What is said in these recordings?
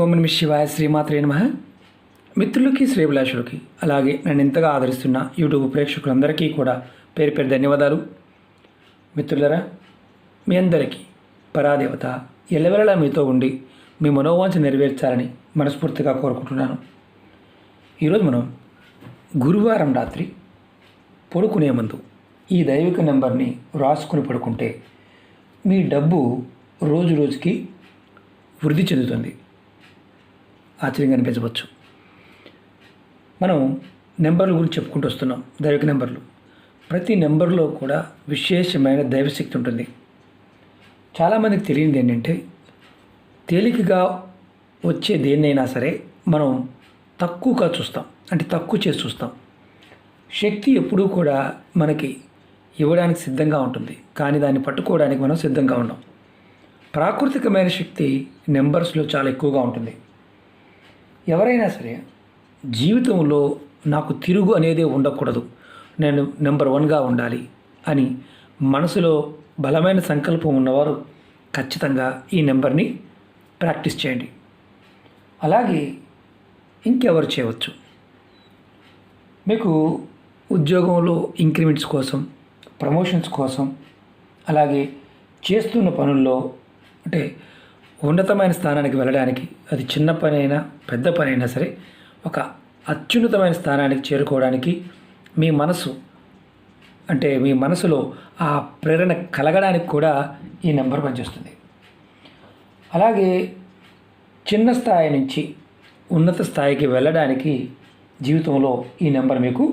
ఓం నమః శివాయ శ్రీమాత్రే నమః. మిత్రులకి శ్రేభిలాషులకి అలాగే నన్ను ఎంతగా ఆదరిస్తున్న యూట్యూబ్ ప్రేక్షకులందరికీ కూడా పేరు పేరు ధన్యవాదాలు. మిత్రులరా, మీ అందరికీ పరాదేవత ఎల్లవెల్లలా మీతో ఉండి మీ మనోవాంఛ నెరవేర్చాలని మనస్ఫూర్తిగా కోరుకుంటున్నాను. ఈరోజు మనం గురువారం రాత్రి పడుకునే ముందు ఈ దైవిక నెంబర్ని రాసుకుని పడుకుంటే మీ డబ్బు రోజు రోజుకి వృద్ధి చెందుతుంది. ఆశ్చర్యంగా అనిపించవచ్చు. మనం నెంబర్ల గురించి చెప్పుకుంటూ వస్తున్నాం. దైవిక నెంబర్లు, ప్రతి నెంబర్లో కూడా విశేషమైన దైవశక్తి ఉంటుంది. చాలామందికి తెలియనిది ఏంటంటే, తేలికగా వచ్చే దేన్నైనా సరే మనం తక్కువగా చూస్తాం, అంటే తక్కువ చేసి చూస్తాం. శక్తి ఎప్పుడూ కూడా మనకి ఇవ్వడానికి సిద్ధంగా ఉంటుంది, కానీ దాన్ని పట్టుకోవడానికి మనం సిద్ధంగా ఉండం. ప్రాకృతికమైన శక్తి నెంబర్స్లో చాలా ఎక్కువగా ఉంటుంది. ఎవరైనా సరే జీవితంలో నాకు తిరుగు అనేది ఉండకూడదు, నేను నెంబర్ 1గా ఉండాలి అని మనసులో బలమైన సంకల్పం ఉన్నవారు ఖచ్చితంగా ఈ నెంబర్ని ప్రాక్టీస్ చేయండి. అలాగే ఇంకెవరు చేయవచ్చు. మీకు ఉద్యోగంలో ఇంక్రిమెంట్స్ కోసం, ప్రమోషన్స్ కోసం, అలాగే చేస్తున్న పనుల్లో అంటే ఉన్నతమైన స్థానానికి వెళ్ళడానికి, అది చిన్న పని అయినా పెద్ద పని అయినా సరే ఒక అత్యున్నతమైన స్థానానికి చేరుకోవడానికి మీ మనసులో ఆ ప్రేరణ కలగడానికి కూడా ఈ నెంబర్ పనిచేస్తుంది. అలాగే చిన్న స్థాయి నుంచి ఉన్నత స్థాయికి వెళ్ళడానికి జీవితంలో ఈ నెంబర్ మీకు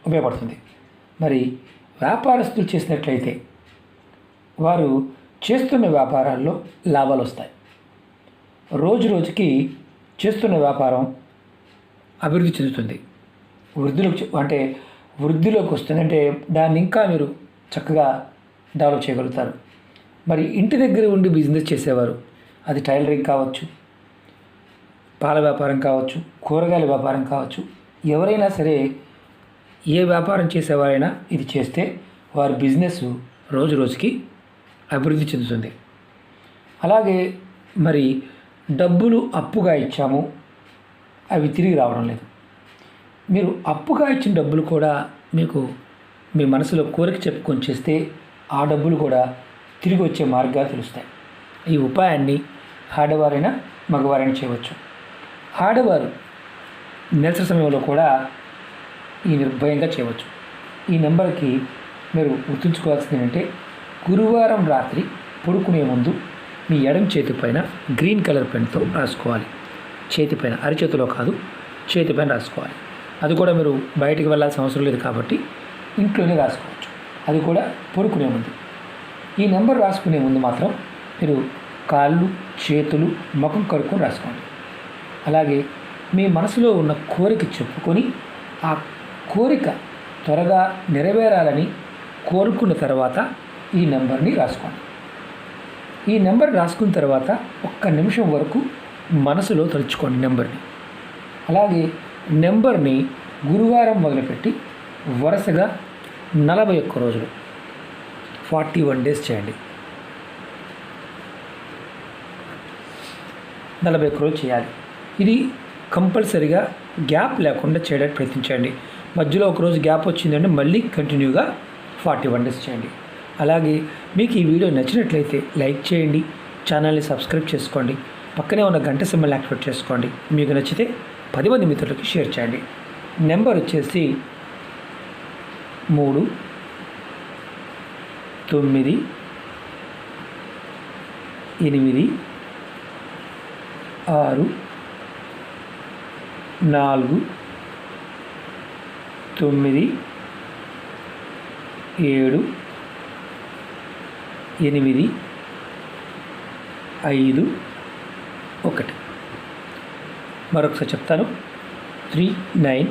ఉపయోగపడుతుంది. మరి వ్యాపారస్తులు చేసినట్లయితే వారు చేస్తున్న వ్యాపారాల్లో లాభాలు వస్తాయి. రోజు రోజుకి చేస్తున్న వ్యాపారం అభివృద్ధి చెందుతుంది, వృద్ధిలోకి వస్తుంది. అంటే దాన్ని ఇంకా మీరు చక్కగా డెవలప్ చేయగలుగుతారు. మరి ఇంటి దగ్గర ఉండి బిజినెస్ చేసేవారు, అది టైలరింగ్ కావచ్చు, పాల వ్యాపారం కావచ్చు, కూరగాయల వ్యాపారం కావచ్చు, ఎవరైనా సరే ఏ వ్యాపారం చేసేవారైనా ఇది చేస్తే వారి బిజినెస్ రోజు రోజుకి అభివృద్ధి చెందుతుంది. అలాగే మరి డబ్బులు అప్పుగా ఇచ్చాము, అవి తిరిగి రావడం లేదు. మీరు అప్పుగా ఇచ్చిన డబ్బులు కూడా మీకు మీ మనసులో కోరిక చెప్పుకొని చేస్తే ఆ డబ్బులు కూడా తిరిగి వచ్చే మార్గాలు తెలుస్తాయి. ఈ ఉపాయాన్ని ఆడవారైనా మగవారైనా చేయవచ్చు. ఆడవారు నిద్ర సమయంలో కూడా ఈ నిర్భయంగా చేయవచ్చు. ఈ నెంబర్కి మీరు గుర్తుంచుకోవాల్సింది ఏంటంటే, గురువారం రాత్రి పడుకునే ముందు మీ ఎడమ చేతి పైన గ్రీన్ కలర్ పెన్తో రాసుకోవాలి. చేతిపైన, అరిచేతిలో కాదు, చేతిపైన రాసుకోవాలి. అది కూడా మీరు బయటికి వెళ్ళాల్సిన అవసరం లేదు కాబట్టి ఇంట్లోనే రాసుకోవచ్చు. అది కూడా పడుకునే ముందు. ఈ నెంబర్ రాసుకునే ముందు మాత్రం మీరు కాళ్ళు, చేతులు, ముఖం కడుక్కొని రాసుకోండి. అలాగే మీ మనసులో ఉన్న కోరిక చెప్పుకొని ఆ కోరిక త్వరగా నెరవేరాలని కోరుకున్న తర్వాత ఈ నెంబర్ని రాసుకోండి. ఈ నెంబర్ రాసుకున్న తర్వాత 1 నిమిషం వరకు మనసులో తలుచుకోండి నెంబర్ని. అలాగే నెంబర్ని గురువారం మొదలుపెట్టి వరుసగా 41 రోజులు 41 డేస్ చేయండి. 41 రోజులు చేయాలి. ఇది కంపల్సరీగా గ్యాప్ లేకుండా చేయడానికి ప్రయత్నించండి. మధ్యలో ఒక రోజు గ్యాప్ వచ్చిందంటే మళ్ళీ కంటిన్యూగా 41 డేస్ చేయండి. అలాగే మీకు ఈ వీడియో నచ్చినట్లయితే లైక్ చేయండి, ఛానల్ని సబ్స్క్రైబ్ చేసుకోండి, పక్కనే ఉన్న గంట సింబల్ యాక్టివేట్ చేసుకోండి. మీకు నచ్చితే 10 మంది మిత్రులకి షేర్ చేయండి. నెంబర్ వచ్చేసి 3 9 8 6 4 9 7 8 5 1. మరొకసారి చెప్తాను. 3 9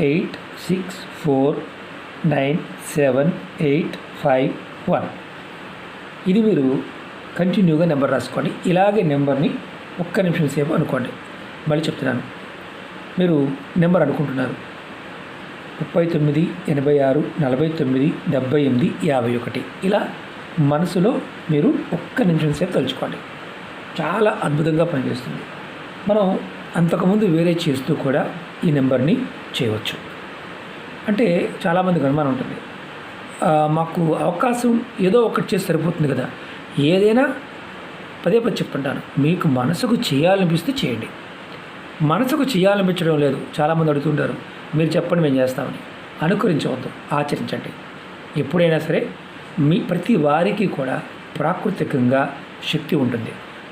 8 6 4 9 7 8 5 1. ఇది మీరు కంటిన్యూగా నెంబర్ రాసుకోండి. ఇలాగే నెంబర్ని 1 నిమిషం సేపు అనుకోండి. మళ్ళీ చెప్తున్నాను. మీరు నెంబర్ అనుకుంటున్నారు 39 86 49 78 51. ఇలా మనసులో మీరు 1 నిమిషం సేపు తలుచుకోండి. చాలా అద్భుతంగా పనిచేస్తుంది. మనం అంతకుముందు వేరే చేస్తూ కూడా ఈ నెంబర్ని చేయవచ్చు. అంటే చాలామందికి అనుమానం ఉంటుంది, మాకు అవకాశం ఏదో ఒకటి చేసి సరిపోతుంది కదా. ఏదైనా పదే పదే చెప్తుంటాను, మీకు మనసుకు చేయాలనిపిస్తే చేయండి. మనసుకు చేయాలనిపించడం లేదు, చాలామంది అడుగుతుంటారు, మీరు చెప్పండి మేము చేస్తామని. అనుకరించవద్దు, ఆచరించండి. ఎప్పుడైనా సరే మీ ప్రతి వారికి కూడా ప్రాకృతికంగా శక్తి ఉంటుంది.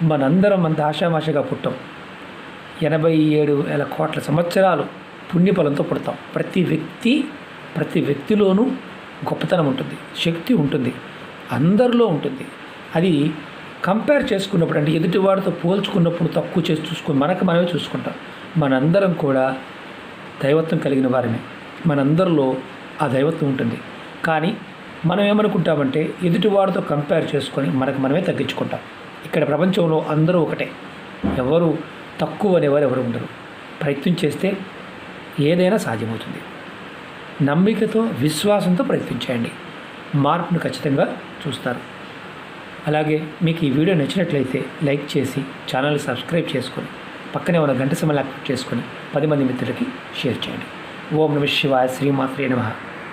మనందరం అంత ఆషామాషగా పుట్టాం. 87,000 కోట్ల సంవత్సరాలు పుణ్యఫలంతో పుడతాం. ప్రతి వ్యక్తిలోనూ గొప్పతనం ఉంటుంది, శక్తి ఉంటుంది, అందరిలో ఉంటుంది. అది కంపేర్ చేసుకున్నప్పుడు, అంటే ఎదుటివాడితో పోల్చుకున్నప్పుడు తక్కువ చేసి చూసుకుని మనమే చూసుకుంటాం. మనందరం కూడా దైవత్వం కలిగిన వారమే. మనందరిలో ఆ దైవత్వం ఉంటుంది. కానీ మనం ఏమనుకుంటామంటే ఎదుటివాడితో కంపేర్ చేసుకొని మనమే తగ్గించుకుంటాం. ఇక్కడ ప్రపంచంలో అందరూ ఒకటే, ఎవరు తక్కువ అనేవారు ఎవరు ఉండరు. ప్రయత్నం చేస్తే ఏదైనా సాధ్యమవుతుంది. నమ్మికతో, విశ్వాసంతో ప్రయత్నించండి, మార్పును ఖచ్చితంగా చూస్తారు. అలాగే మీకు ఈ వీడియో నచ్చినట్లయితే లైక్ చేసి ఛానల్ని సబ్స్క్రైబ్ చేసుకొని పక్కనే ఉన్న గంట సింబల్ యాక్టివేట్ చేసుకొని 10 మంది మిత్రులకి షేర్ చేయండి. ఓం నమః శివాయ. శ్రీమాత్రే నమః.